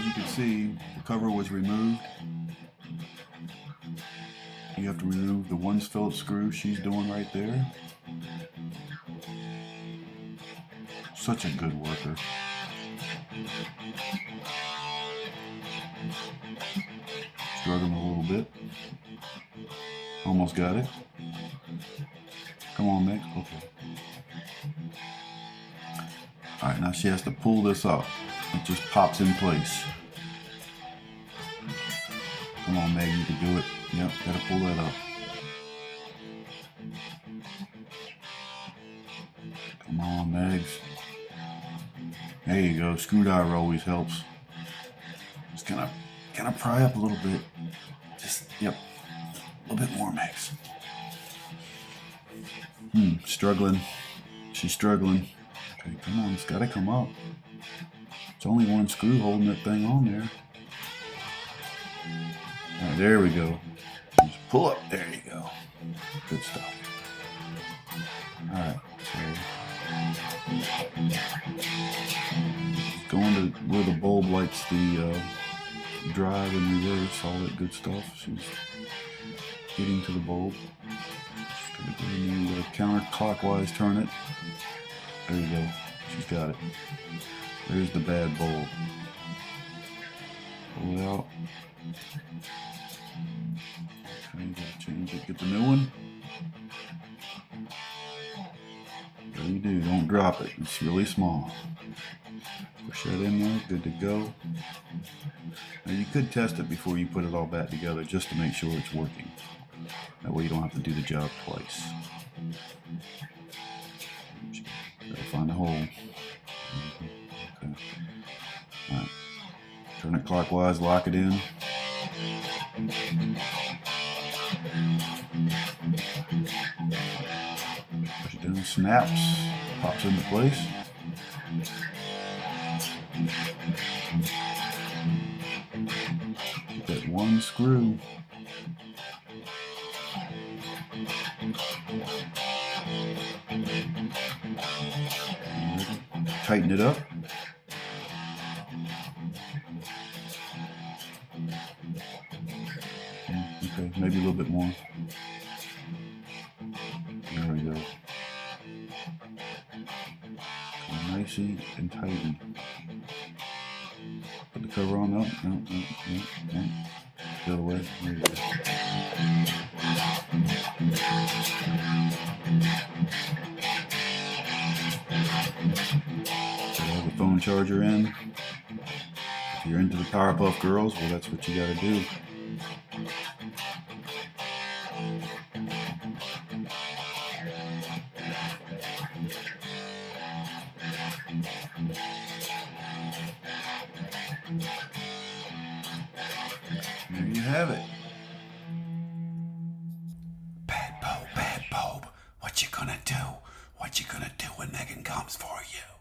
you can see, the cover was removed. You have to remove the one Phillips screw she's doing right there. Such a good worker. Struggling a little bit. Almost got it. Come on, Meg. Okay. Alright, now she has to pull this up. It just pops in place. Come on, Meg, you can do it. Yep, gotta pull that up. Come on, Megs. There you go. Screwdriver always helps. Just kind of pry up a little bit. Just, yep. A little bit more, Megs. Struggling. She's struggling. Okay, come on, it's gotta come up. It's only one screw holding that thing on there. Alright, there we go. Just pull up. There you go. Good stuff. Alright, so going to where the bulb lights the drive and reverse, all that good stuff. She's getting to the bulb. You gotta counterclockwise turn it. There you go. She's got it. There's the bad bulb. Pull it out. Okay, you gotta change it. Get the new one. There you do. Don't drop it. It's really small. Push that in there. Good to go. Now you could test it before you put it all back together just to make sure it's working. That way you don't have to do the job twice. Gotta find a hole. Okay. Alright. Turn it clockwise, lock it in. Push it down, snaps, pops into place. Get that one screw. Tighten it up. Okay, maybe a little bit more. There we go. Nice and tighty. Put the cover on. No. The other way. There you go. The phone charger in. If you're into the Powerpuff Girls, well, that's what you gotta do. There you have it. Bad Bob, what you gonna do? What you gonna do when Megan comes for you?